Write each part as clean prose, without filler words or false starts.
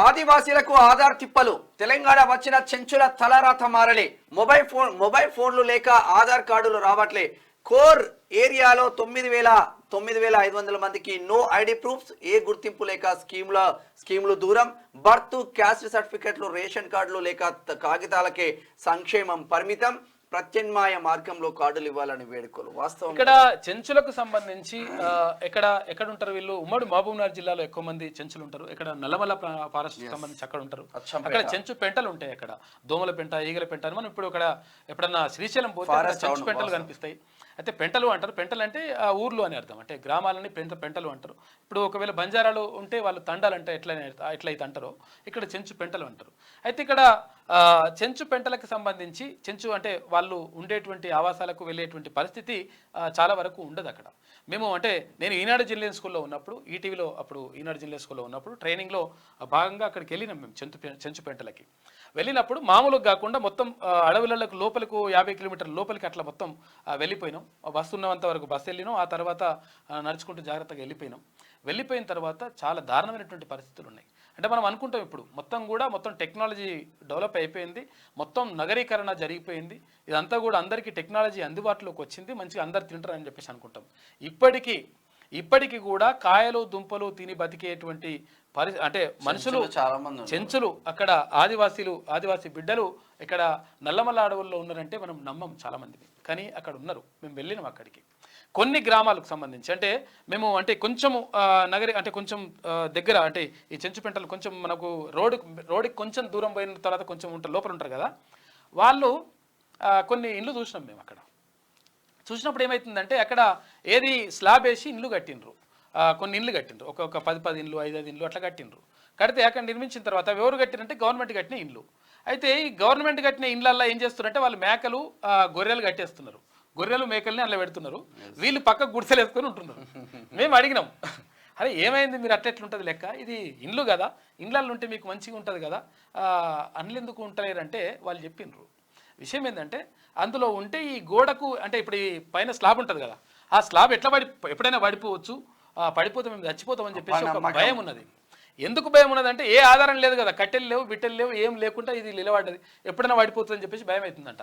ఆదివాసీలకు ఆధార్ తిప్పలు. తెలంగాణ వచ్చిన చెంచుల తలరాత మారలే. మొబైల్ ఫోన్లు లేక ఆధార్ కార్డులు రావట్లే. కోర్ ఏరియాలో 9,500 మందికి నో ఐడి ప్రూఫ్స్, ఏ గుర్తింపు లేక స్కీములు దూరం. బర్త్, క్యాస్ట్ సర్టిఫికెట్లు, రేషన్ కార్డులు లేక కాగితాలకే సంక్షేమం పరిమితం. ప్రత్యామ్నాయ మార్గంలో కార్డులు ఇవ్వాలని వేడుకలు. వాస్తవం ఇక్కడ చెంచులకు సంబంధించి ఎక్కడ ఉంటారు వీళ్ళు? ఉమ్మడి మహబూబ్నగర్ జిల్లాలో ఎక్కువ మంది చెంచులు ఉంటారు. ఇక్కడ నల్లమల్ల ఫారెస్ట్ సంబంధించి అక్కడ ఉంటారు. అక్కడ చెంచు పెంటలు ఉంటాయి. అక్కడ దోమల పెంట, ఈగల పెంట అని మనం ఇప్పుడు ఇక్కడ ఎప్పుడన్నా శ్రీశైలం పోతే చెంచు పెంటలు కనిపిస్తాయి. అయితే పెంటలు అంటారు. పెంటలు అంటే ఊర్లు అని అర్థం. అంటే గ్రామాలని పెంటలు అంటారు. ఇప్పుడు ఒకవేళ బంజారాలు ఉంటే వాళ్ళు తండాలు అంటే ఎట్లయితే అంటారో ఇక్కడ చెంచు పెంటలు అంటారు. అయితే ఇక్కడ చెంచు పెంటలకు సంబంధించి చెంచు అంటే వాళ్ళు ఉండేటువంటి ఆవాసాలకు వెళ్ళేటువంటి పరిస్థితి చాలా వరకు ఉండదు అక్కడ. మేము అంటే నేను ఈనాడు జిల్లా స్కూల్లో ఉన్నప్పుడు, ఈటీవీలో అప్పుడు ఈనాడు జిల్లా స్కూల్లో ఉన్నప్పుడు ట్రైనింగ్లో భాగంగా అక్కడికి వెళ్ళినాం మేము చెంచు పెంటలకి. వెళ్ళినప్పుడు మామూలుగా కాకుండా మొత్తం అడవులకు లోపలకు 50 కిలోమీటర్ల లోపలికి అట్లా మొత్తం వెళ్ళిపోయినాం. బస్సు ఉన్నంత వరకు బస్సు వెళ్ళినాం. ఆ తర్వాత నడుచుకుంటూ జాగ్రత్తగా వెళ్ళిపోయిన తర్వాత చాలా దారుణమైనటువంటి పరిస్థితులు ఉన్నాయి. అంటే మనం అనుకుంటాం ఇప్పుడు మొత్తం టెక్నాలజీ డెవలప్ అయిపోయింది, మొత్తం నగరీకరణ జరిగిపోయింది, ఇదంతా కూడా అందరికీ టెక్నాలజీ అందుబాటులోకి వచ్చింది, మంచిగా అందరు తింటారు అని చెప్పేసి అనుకుంటాం. ఇప్పటికీ కూడా కాయలు దుంపలు తిని బతికేటువంటి అంటే మనుషులు చాలా మంది చెంచులు అక్కడ ఆదివాసీ బిడ్డలు ఇక్కడ నల్లమల్ల అడవుల్లో ఉన్నారంటే మనం నమ్మం చాలా మందిని. కానీ అక్కడ ఉన్నారు. మేము వెళ్ళినాం అక్కడికి. కొన్ని గ్రామాలకు సంబంధించి అంటే మేము అంటే కొంచెము అంటే కొంచెం దగ్గర అంటే ఈ చెంచుపెంటలు కొంచెం మనకు రోడ్డుకి కొంచెం దూరం పోయిన తర్వాత కొంచెం లోపల ఉంటారు కదా, వాళ్ళు కొన్ని ఇండ్లు చూసినాం మేము. అక్కడ చూసినప్పుడు ఏమవుతుందంటే అక్కడ ఏది స్లాబ్ వేసి ఇండ్లు కట్టిండ్రు, కొన్ని ఇండ్లు కట్టిండ్రు, ఒక 10 ఇండ్లు 5 ఇండ్లు అట్లా కట్టిండ్రు. కడితే అక్కడ నిర్మించిన తర్వాత ఎవరు కట్టినంటే గవర్నమెంట్ కట్టిన ఇండ్లు. అయితే ఈ గవర్నమెంట్ కట్టిన ఇండ్లల్లో ఏం చేస్తున్నారంటే వాళ్ళు మేకలు గొర్రెలు కట్టేస్తున్నారు, గొర్రెలు మేకల్ని అట్లా పెడుతున్నారు. వీళ్ళు పక్కకు గుడిసెలు వేసుకొని ఉంటున్నారు. మేము అడిగినాం, అరే ఏమైంది మీరు అట్లెట్లుంటుంది లెక్క, ఇది ఇండ్లు కదా, ఇండ్లలో ఉంటే మీకు మంచిగా ఉంటుంది కదా, అండ్లు ఎందుకు ఉంటలేరంటే వాళ్ళు చెప్పిండ్రు. విషయం ఏంటంటే అందులో ఉంటే ఈ గోడకు అంటే ఇప్పుడు ఈ పైన స్లాబ్ ఉంటుంది కదా, ఆ స్లాబ్ ఎప్పుడైనా పడిపోవచ్చు, పడిపోతే మేము చచ్చిపోతామని చెప్పేసి ఒక భయం ఉన్నది. ఎందుకు భయం ఉన్నదంటే ఏ ఆధారం లేదు కదా, కట్టెలు లేవు, బిట్టెలు లేవు, ఏం లేకుండా ఇది నిలబడ్డది, ఎప్పుడైనా పడిపోతుందని చెప్పేసి భయం అవుతుందంట.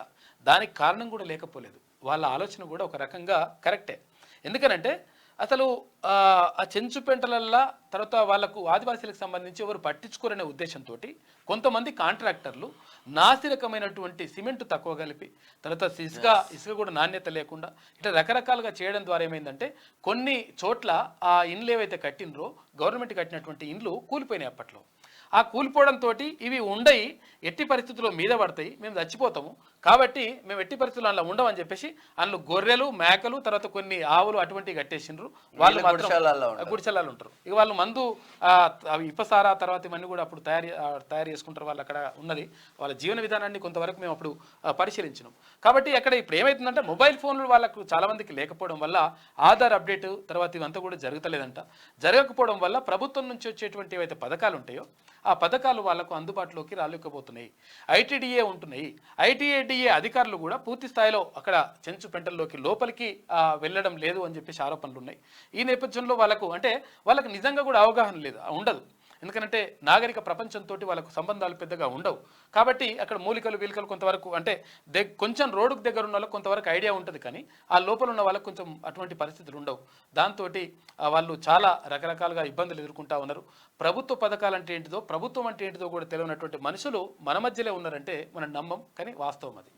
దానికి కారణం కూడా లేకపోలేదు. వాళ్ళ ఆలోచన కూడా ఒక రకంగా కరెక్టే. ఎందుకనంటే అసలు ఆ చెంచు పెంటలల్లా తర్వాత వాళ్ళకు ఆదివాసీలకు సంబంధించి ఎవరు పట్టించుకోరనే ఉద్దేశంతో కొంతమంది కాంట్రాక్టర్లు నాసిరకమైనటువంటి సిమెంట్ తక్కువ కలిపి తర్వాత ఇసుక కూడా నాణ్యత లేకుండా ఇట్లా రకరకాలుగా చేయడం ద్వారా ఏమైందంటే కొన్ని చోట్ల ఆ ఇండ్లు ఏవైతే కట్టినరో గవర్నమెంట్ కట్టినటువంటి ఇండ్లు కూలిపోయినాయి. అప్పట్లో ఆ కూలిపోవడంతో ఇవి ఉండయి, ఎట్టి పరిస్థితుల్లో మీద పడతాయి, మేము చచ్చిపోతాము, కాబట్టి మేము ఎట్టి పరిస్థితుల్లో అందులో ఉండమని చెప్పేసి అందులో గొర్రెలు మేకలు తర్వాత కొన్ని ఆవులు అటువంటివి కట్టేసిండ్రు. వాళ్ళు మాత్రం గుడిసెలాలు ఉంటారు. ఇక వాళ్ళు మందు ఇప్పసారా తర్వాత ఇవన్నీ కూడా అప్పుడు తయారు చేసుకుంటారు. వాళ్ళు అక్కడ ఉన్నది వాళ్ళ జీవన విధానాన్ని కొంతవరకు మేము అప్పుడు పరిశీలించినాం. కాబట్టి అక్కడ ఇప్పుడు ఏమవుతుందంటే మొబైల్ ఫోన్లు వాళ్ళకు చాలా మందికి లేకపోవడం వల్ల ఆధార్ అప్డేట్ తర్వాత ఇవంతా కూడా జరుగుతలేదంట. జరగకపోవడం వల్ల ప్రభుత్వం నుంచి వచ్చేటువంటి ఏవైతే పథకాలు ఉంటాయో ఆ పథకాలు వాళ్లకు అందుబాటులోకి రాలేకపోతున్నాయి. ఐటీడీఏ ఉంటున్నాయి. ఐటీడీఏ అధికారులు కూడా పూర్తి స్థాయిలో అక్కడ చెంచు పెంటల్లోకి లోపలికి వెళ్ళడం లేదు అని చెప్పేసి ఆరోపణలు ఉన్నాయి. ఈ నేపథ్యంలో వాళ్ళకు నిజంగా కూడా అవగాహన ఉండదు. ఎందుకంటే నాగరిక ప్రపంచంతో వాళ్ళకు సంబంధాలు పెద్దగా ఉండవు. కాబట్టి అక్కడ మూలికలు వీలికలు కొంతవరకు అంటే కొంచెం రోడ్డుకు దగ్గర ఉన్న వాళ్ళకి కొంతవరకు ఐడియా ఉంటుంది, కానీ ఆ లోపల ఉన్న వాళ్ళకి కొంచెం అటువంటి పరిస్థితులు ఉండవు. దాంతో వాళ్ళు చాలా రకరకాలుగా ఇబ్బందులు ఎదుర్కొంటా ఉన్నారు. ప్రభుత్వ పథకాలు అంటే ఏంటిదో ప్రభుత్వం అంటే ఏంటిదో కూడా తెలియనటువంటి మనుషులు మన మధ్యలో ఉన్నారంటే మనం నమ్మం, కానీ వాస్తవం అది.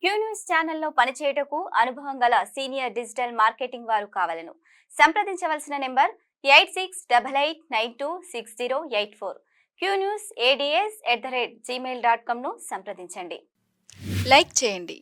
క్యూ న్యూస్ ఛానల్లో పనిచేయటకు అనుభవం గల సీనియర్ డిజిటల్ మార్కెటింగ్ వారు కావాలను సంప్రదించవలసిన నెంబర్ 8688926084. qnewsads@gmail.com ను సంప్రదించండి. లైక్ చేయండి,